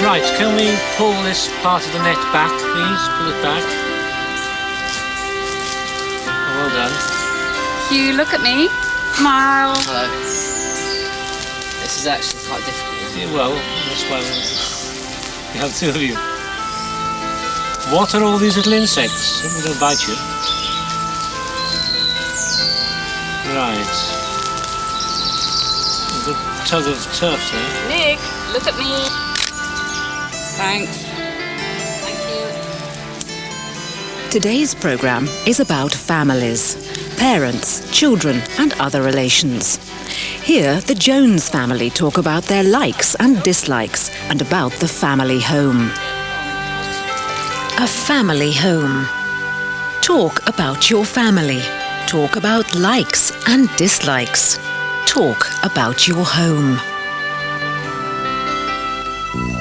Right, can we pull this part of the net back, please? Pull it back. Oh, well done. You look at me, smile. Hello. This is actually quite difficult. Yeah, well, that's why we have two of you. What are all these little insects? They'll bite you. Right. A good tug of turf there. Nick, look at me. Thanks. Thank you. Today's programme is about families, parents, children and other relations. Here, the Jones family talk about their likes and dislikes and about the family home. A family home. Talk about your family. Talk about likes and dislikes. Talk about your home.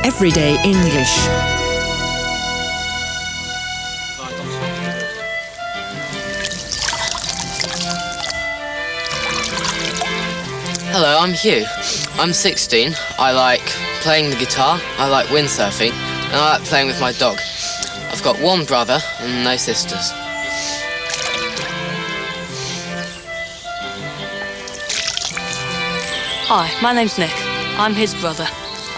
Everyday English. Hello, I'm Hugh. I'm 16. I like playing the guitar, I like windsurfing, and I like playing with my dog. I've got one brother and no sisters. Hi, my name's Nick. I'm his brother.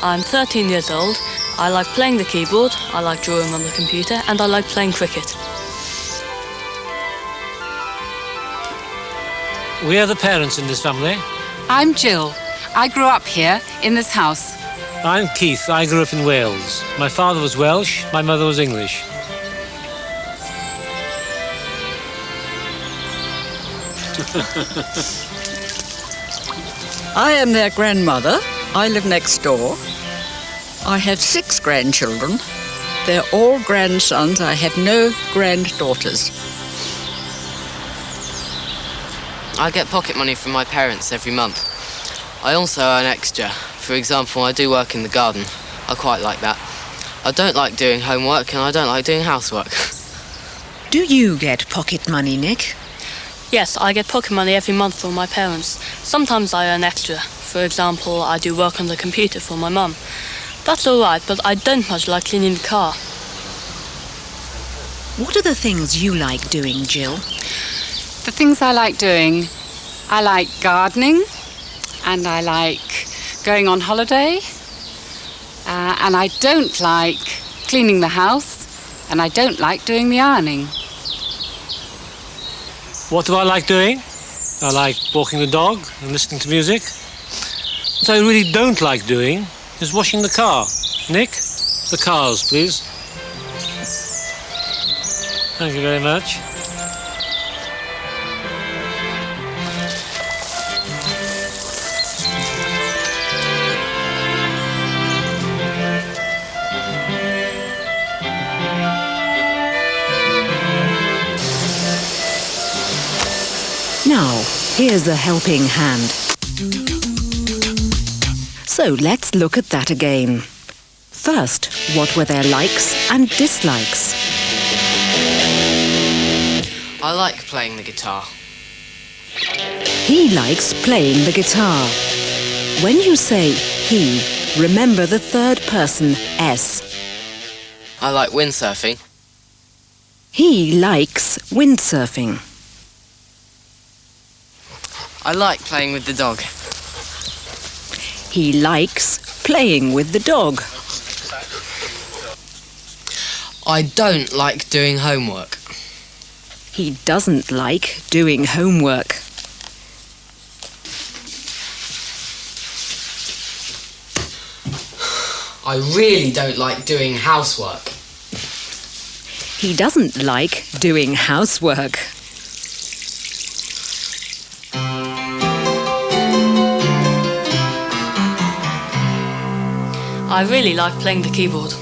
I'm 13 years old. I like playing the keyboard, I like drawing on the computer, and I like playing cricket. We are the parents in this family. I'm Jill. I grew up here in this house. I'm Keith. I grew up in Wales. My father was Welsh, my mother was English. I am their grandmother. I live next door. I have 6 grandchildren. They're all grandsons. I have no granddaughters. I get pocket money from my parents every month. I also earn extra. For example, I do work in the garden. I quite like that. I don't like doing homework and I don't like doing housework. Do you get pocket money, Nick? Yes, I get pocket money every month from my parents. Sometimes I earn extra. For example, I do work on the computer for my mum. That's all right, but I don't much like cleaning the car. What are the things you like doing, Jill? The things I like doing, I like gardening and I like going on holiday and I don't like cleaning the house and I don't like doing the ironing. What do I like doing? I like walking the dog and listening to music. What I really don't like doing is washing the car. Nick, the cars, please. Thank you very much. Now, here's a helping hand. So let's look at that again. First, what were their likes and dislikes? I like playing the guitar. He likes playing the guitar. When you say he, remember the third person S. I like windsurfing. He likes windsurfing. I like playing with the dog. He likes playing with the dog. I don't like doing homework. He doesn't like doing homework. I really don't like doing housework. He doesn't like doing housework. I really like playing the keyboard.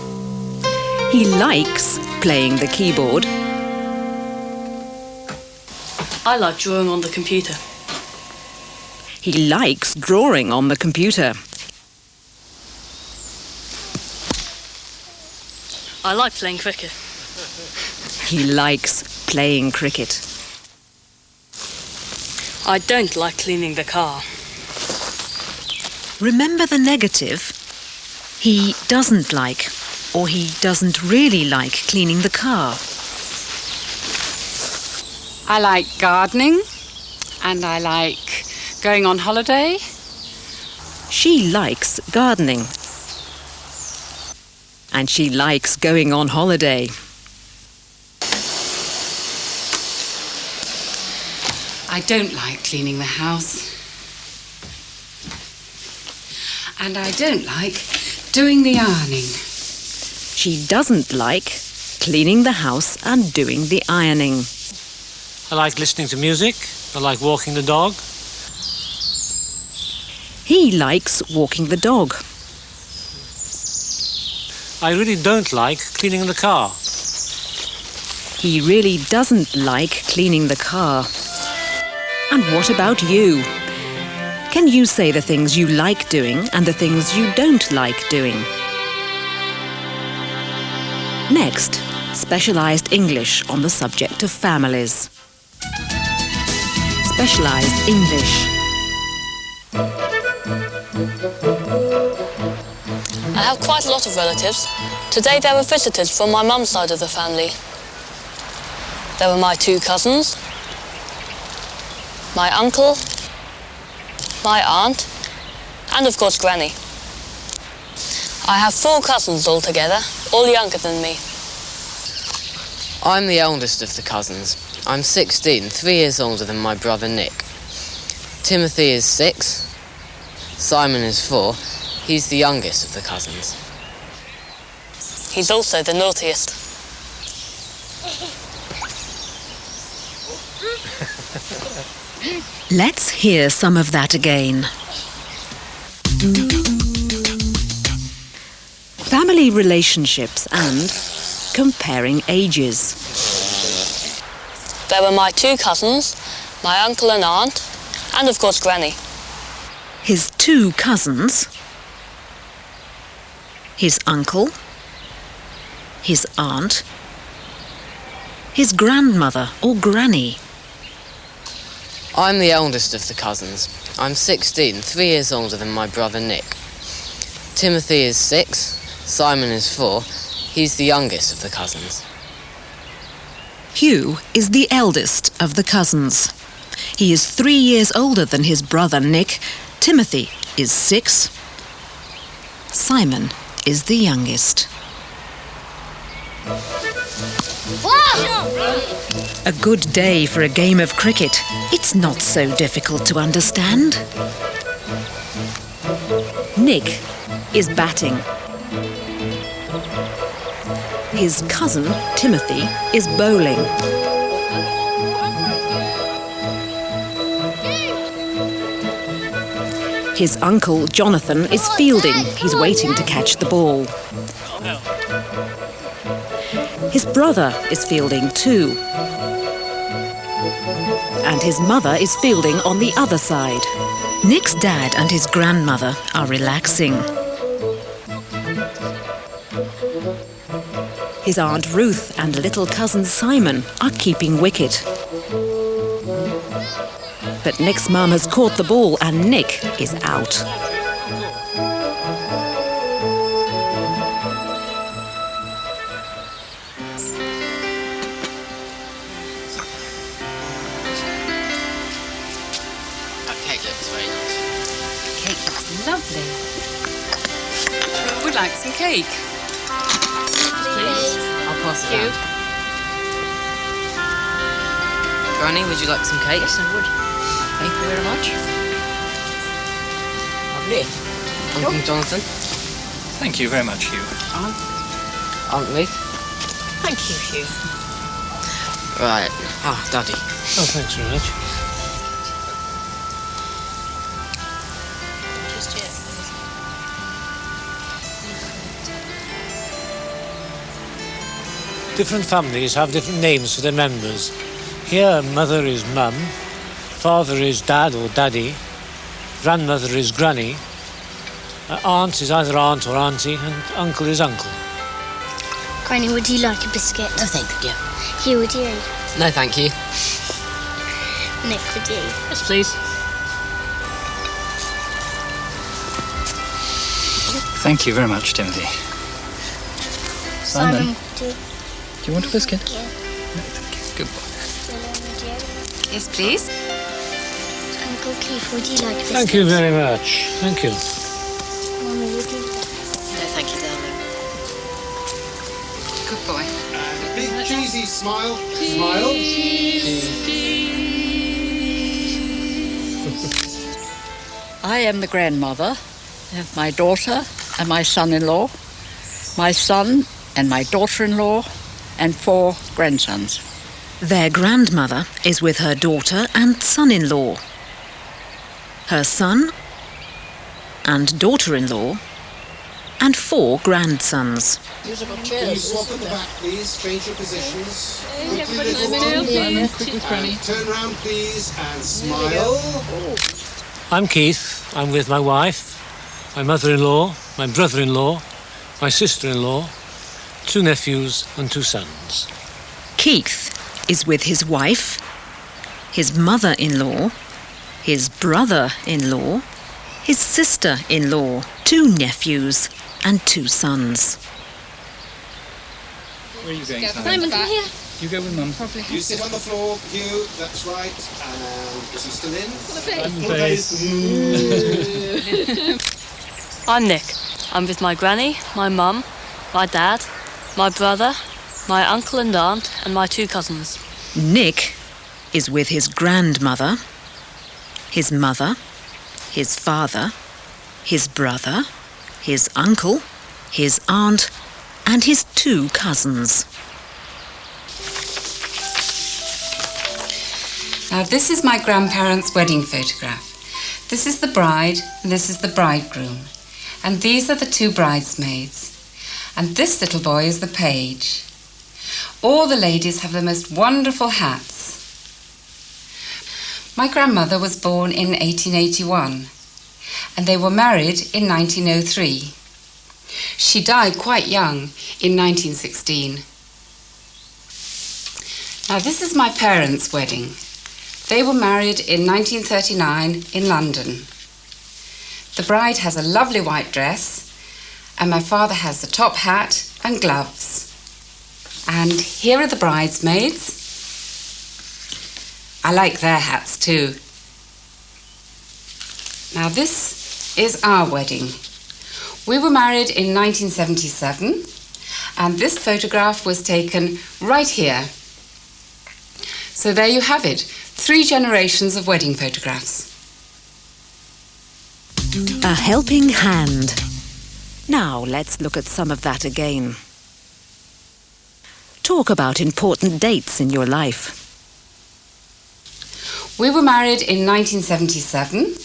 He likes playing the keyboard. I like drawing on the computer. He likes drawing on the computer. I like playing cricket. He likes playing cricket. I don't like cleaning the car. Remember the negative? He doesn't like, or he doesn't really like cleaning the car. I like gardening and I like going on holiday. She likes gardening. And she likes going on holiday. I don't like cleaning the house. And I don't like doing the ironing. She doesn't like cleaning the house and doing the ironing. I like listening to music. I like walking the dog. He likes walking the dog. I really don't like cleaning the car. He really doesn't like cleaning the car. And what about you? Can you say the things you like doing and the things you don't like doing? Next, specialised English on the subject of families. Specialised English. I have quite a lot of relatives. Today there were visitors from my mum's side of the family. There were my 2 cousins, my uncle, my aunt, and of course Granny. I have 4 cousins altogether, all younger than me. I'm the eldest of the cousins. I'm 16, 3 years older than my brother Nick. Timothy is 6. Simon is 4. He's the youngest of the cousins. He's also the naughtiest. Let's hear some of that again. Family relationships and comparing ages. There were my 2 cousins, my uncle and aunt, and of course Granny. His 2 cousins, his uncle, his aunt, his grandmother or granny. I'm the eldest of the cousins. I'm 16, 3 years older than my brother Nick. Timothy is 6. Simon is 4. He's the youngest of the cousins. Hugh is the eldest of the cousins. He is 3 years older than his brother Nick. Timothy is 6. Simon is the youngest. A good day for a game of cricket. It's not so difficult to understand. Nick is batting. His cousin, Timothy, is bowling. His uncle, Jonathan, is fielding. He's waiting to catch the ball. His brother is fielding too. And his mother is fielding on the other side. Nick's dad and his grandmother are relaxing. His Aunt Ruth and little cousin Simon are keeping wicket. But Nick's mum has caught the ball and Nick is out. That cake looks very nice. Cake looks lovely. I would like some cake. Please. I'll pass it out. Granny, would you like some cake? Yes, I would. Thank you very much. Lovely. Uncle Jonathan? Thank you very much, Hugh. Aunt Ruth? Thank you, Hugh. Right. Ah, Daddy. Oh, thanks very much. Different families have different names for their members. Here, mother is mum, father is dad or daddy, grandmother is granny, aunt is either aunt or auntie, and uncle is uncle. Granny, would you like a biscuit? No, thank you. Hugh, would you? No, thank you. Nick, would you? Yes, please. Thank you very much, Timothy. Simon, do do you want a biscuit? Yeah. No, thank you. Good boy. Yes, please. Uncle Keith, would you like a biscuit? Thank you very much. Thank you. Mummy, would you like No, thank you, darling. Good boy. And a big cheesy smile. Smile. I am the grandmother of my daughter and my son-in-law, my son and my daughter-in-law, and 4 grandsons. Their grandmother is with her daughter and son-in-law, her son and daughter-in-law, and 4 grandsons. Can you swap at the back, please? Change your positions. Quickly, little one. And turn round, please, and smile. I'm Keith. I'm with my wife, my mother-in-law, my brother-in-law, my sister-in-law, 2 nephews and 2 sons. Keith is with his wife, his mother-in-law, his brother-in-law, his sister-in-law, 2 nephews and 2 sons. Where are you going, Simon, come here. You go with Mum. You sit on the floor, Hugh. That's right. And is he still in? Full face. I'm Nick. I'm with my granny, my mum, my dad, my brother, my uncle and aunt, and my 2 cousins. Nick is with his grandmother, his mother, his father, his brother, his uncle, his aunt, and his 2 cousins. Now, this is my grandparents' wedding photograph. This is the bride and this is the bridegroom. And these are the 2 bridesmaids. And this little boy is the page. All the ladies have the most wonderful hats. My grandmother was born in 1881 and they were married in 1903. She died quite young in 1916. Now, this is my parents' wedding. They were married in 1939 in London. The bride has a lovely white dress, and my father has the top hat and gloves. And here are the bridesmaids. I like their hats too. Now, this is our wedding. We were married in 1977, and this photograph was taken right here. So there you have it, 3 generations of wedding photographs. A helping hand. Now let's look at some of that again. Talk about important dates in your life. We were married in 1977.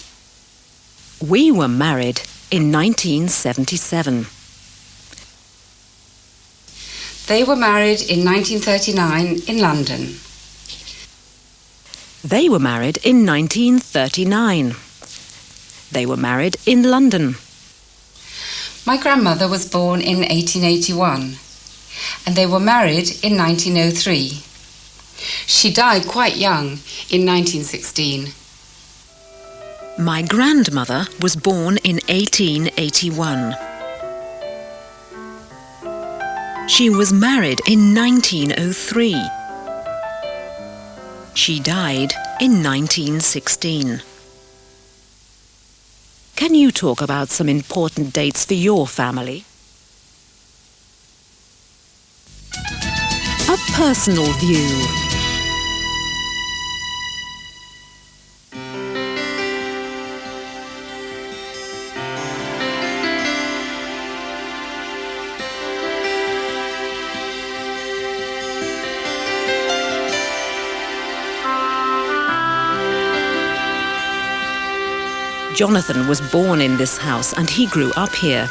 We were married in 1977. They were married in 1939 in London. They were married in 1939. They were married in London. My grandmother was born in 1881 and they were married in 1903. She died quite young in 1916. My grandmother was born in 1881. She was married in 1903. She died in 1916. Can you talk about some important dates for your family? A personal view. Jonathan was born in this house and he grew up here.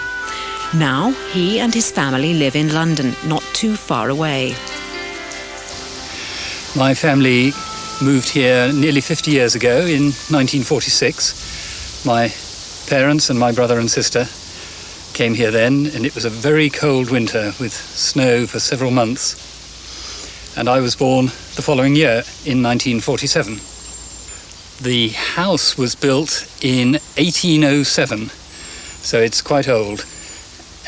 Now he and his family live in London, not too far away. My family moved here nearly 50 years ago in 1946. My parents and my brother and sister came here then, and it was a very cold winter with snow for several months. And I was born the following year in 1947. The house was built in 1807, so it's quite old.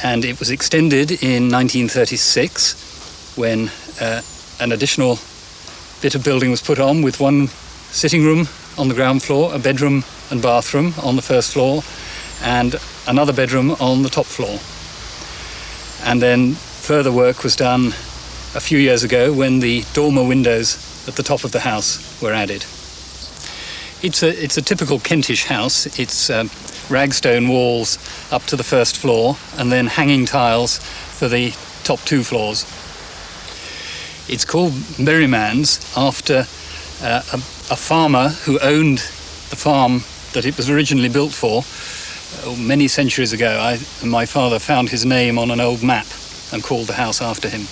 And it was extended in 1936 when an additional bit of building was put on with one sitting room on the ground floor, a bedroom and bathroom on the first floor, and another bedroom on the top floor. And then further work was done a few years ago when the dormer windows at the top of the house were added. It's a typical Kentish house. It's ragstone walls up to the first floor and then hanging tiles for the top two floors. It's called Merriman's after a farmer who owned the farm that it was originally built for many centuries ago. My father found his name on an old map and called the house after him.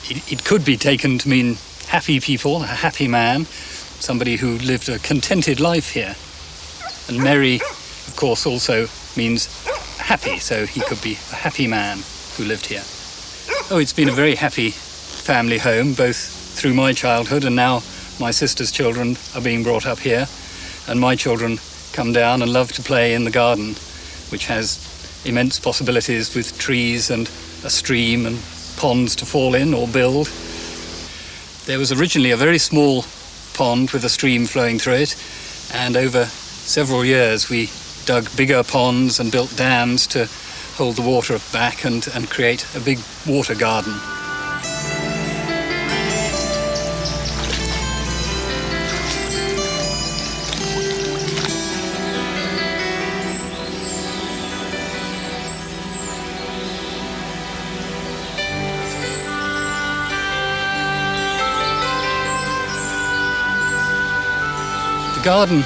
It could be taken to mean happy people, a happy man, somebody who lived a contented life here. And merry, of course, also means happy, so he could be a happy man who lived here. Oh, it's been a very happy family home, both through my childhood and now my sister's children are being brought up here, and my children come down and love to play in the garden, which has immense possibilities with trees and a stream and ponds to fall in or build. There was originally a very small pond with a stream flowing through it, and over several years we dug bigger ponds and built dams to hold the water back and create a big water garden. The garden,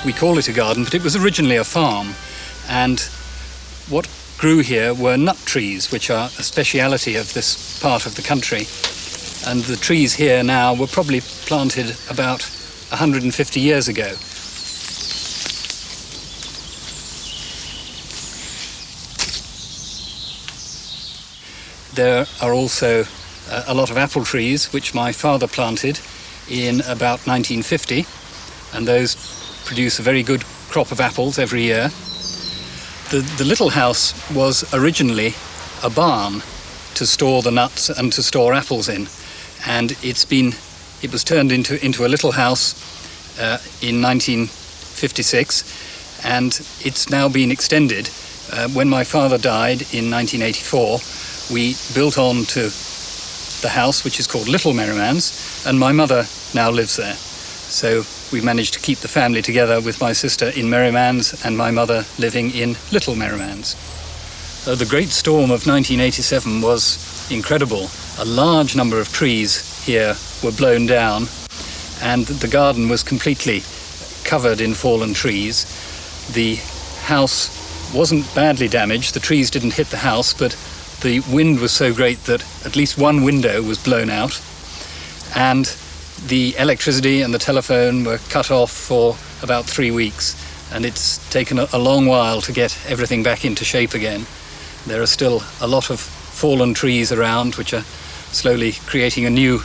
we call it a garden, but it was originally a farm, and what grew here were nut trees, which are a speciality of this part of the country. And the trees here now were probably planted about 150 years ago. There are also a lot of apple trees, which my father planted in about 1950, and those produce a very good crop of apples every year. The little house was originally a barn to store the nuts and to store apples in, and it was turned into a little house in 1956, and it's now been extended. When my father died in 1984, we built on to the house, which is called Little Merriman's, and my mother now lives there. So we managed to keep the family together with my sister in Merriman's and my mother living in Little Merriman's. The Great Storm of 1987 was incredible. A large number of trees here were blown down, and the garden was completely covered in fallen trees. The house wasn't badly damaged. The trees didn't hit the house, but the wind was so great that at least one window was blown out, and the electricity and the telephone were cut off for about 3 weeks, and it's taken a long while to get everything back into shape again. There are still a lot of fallen trees around which are slowly creating a new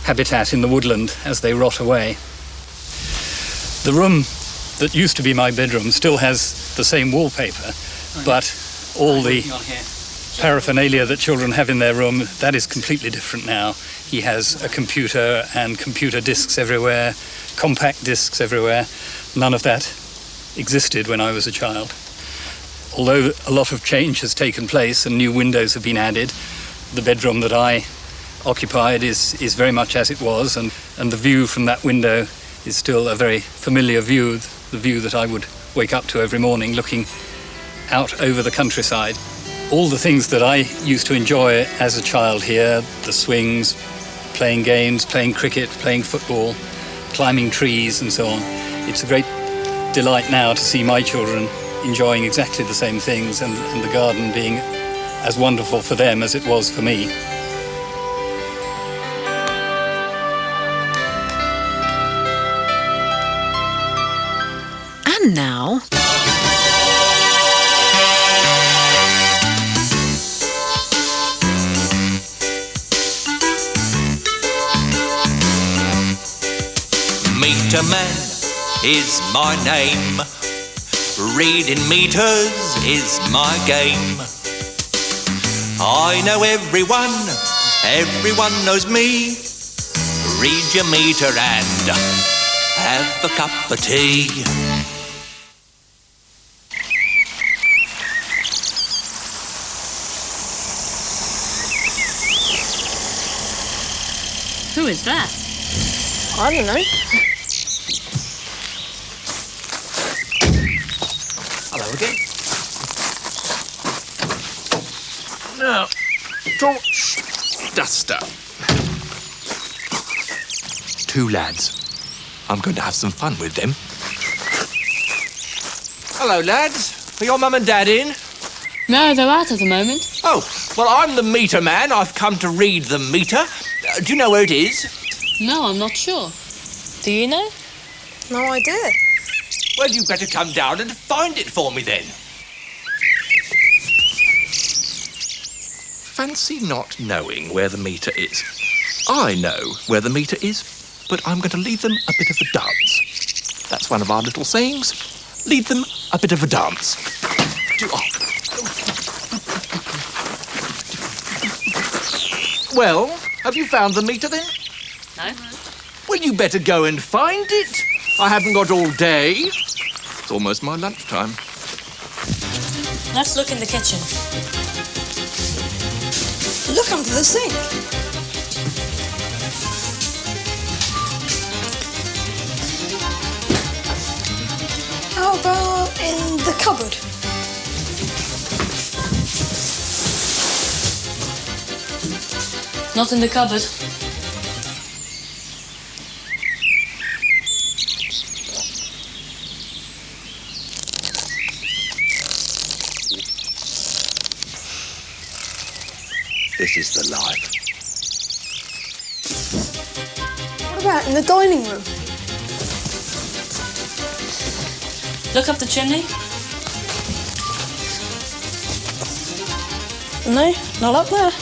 habitat in the woodland as they rot away. The room that used to be my bedroom still has the same wallpaper, but all the paraphernalia that children have in their room, that is completely different now. He has a computer and computer discs everywhere, compact discs everywhere. None of that existed when I was a child. Although a lot of change has taken place and new windows have been added, the bedroom that I occupied is very much as it was, and the view from that window is still a very familiar view, the view that I would wake up to every morning looking out over the countryside. All the things that I used to enjoy as a child here, the swings, playing games, playing cricket, playing football, climbing trees and so on. It's a great delight now to see my children enjoying exactly the same things and the garden being as wonderful for them as it was for me. And now... Meter Man is my name. Reading meters is my game. I know everyone, everyone knows me. Read your meter and have a cup of tea. Who is that? I don't know. Hello again. Now, torch, duster. 2 lads. I'm going to have some fun with them. Hello, lads. Are your mum and dad in? No, they're out at the moment. Oh, well, I'm the meter man. I've come to read the meter. Do you know where it is? No, I'm not sure. Do you know? No idea. Well, you better come down and find it for me then. Fancy not knowing where the meter is. I know where the meter is, but I'm going to lead them a bit of a dance. That's one of our little sayings. Lead them a bit of a dance. Well, have you found the meter then? No. Well, you better go and find it. I haven't got all day. It's almost my lunchtime. Let's look in the kitchen. Look under the sink. How about in the cupboard? Not in the cupboard. This is the life. What about in the dining room? Look up the chimney. No, not up there.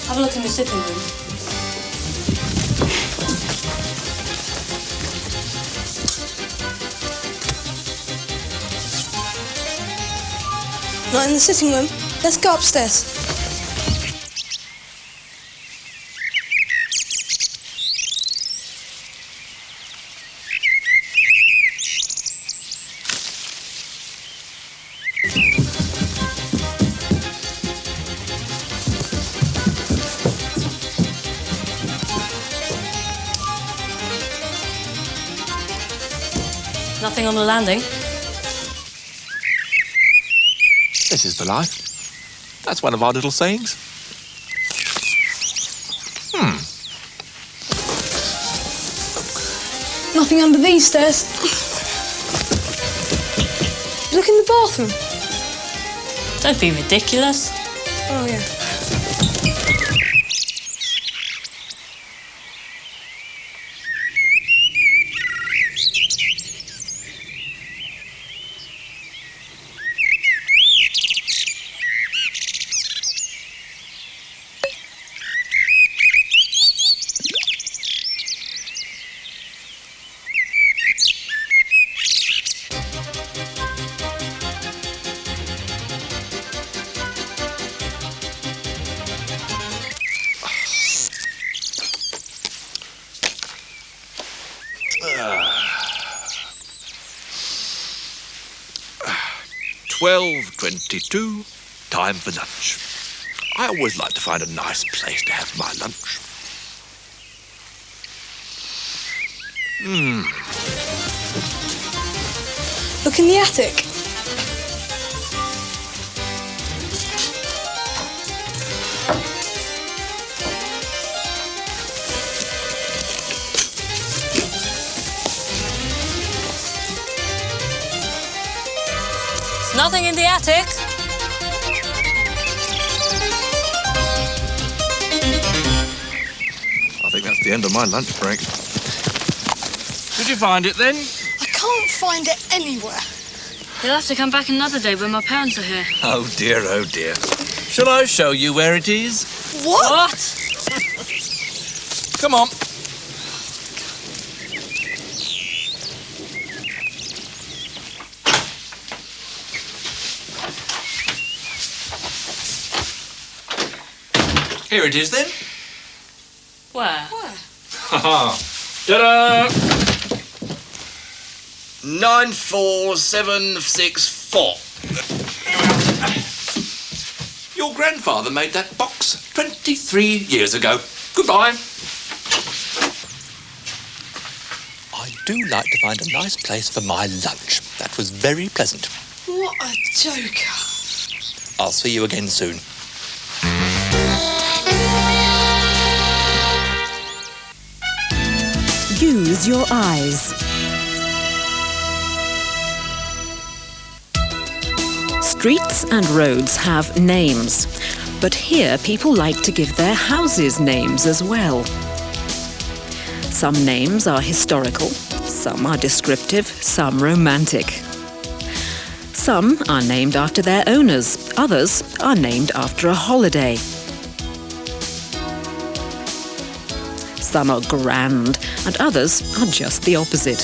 Have a look in the sitting room. Not in the sitting room. Let's go upstairs. Nothing on the landing. This is the life. That's one of our little sayings. Nothing under these stairs. Look in the bathroom. Don't be ridiculous. Oh, yeah. $12:22, time for lunch. I always like to find a nice place to have my lunch. Look in the attic. Nothing in the attic. I think that's the end of my lunch break. Did you find it then? I can't find it anywhere. You'll have to come back another day when my parents are here. Oh dear, oh dear. Shall I show you where it is? What? Come on. Here it is then. Where? Ta-da! 94764. Your grandfather made that box 23 years ago. Goodbye. I do like to find a nice place for my lunch. That was very pleasant. What a joker. I'll see you again soon. Use your eyes. Streets and roads have names, but here people like to give their houses names as well. Some names are historical, some are descriptive, some romantic. Some are named after their owners, others are named after a holiday. Some are grand, and others are just the opposite.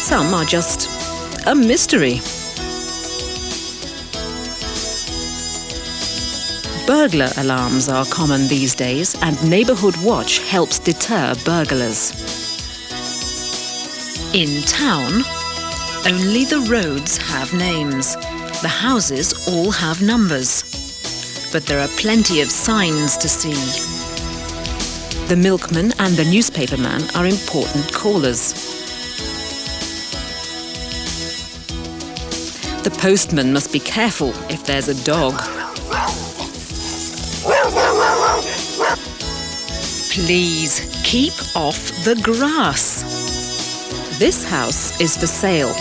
Some are just a mystery. Burglar alarms are common these days, and Neighbourhood Watch helps deter burglars. In town, only the roads have names. The houses all have numbers. But there are plenty of signs to see. The milkman and the newspaperman are important callers. The postman must be careful if there's a dog. Please keep off the grass. This house is for sale.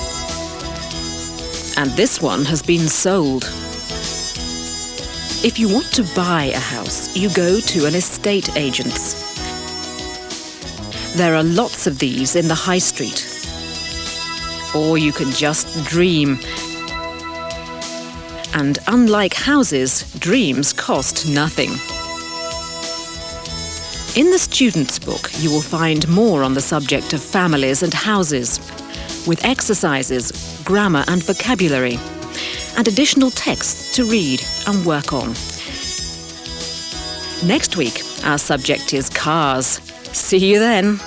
And this one has been sold. If you want to buy a house, you go to an estate agent's. There are lots of these in the high street. Or you can just dream. And unlike houses, dreams cost nothing. In the student's book, you will find more on the subject of families and houses, with exercises, grammar and vocabulary, and additional texts to read and work on. Next week, our subject is cars. See you then.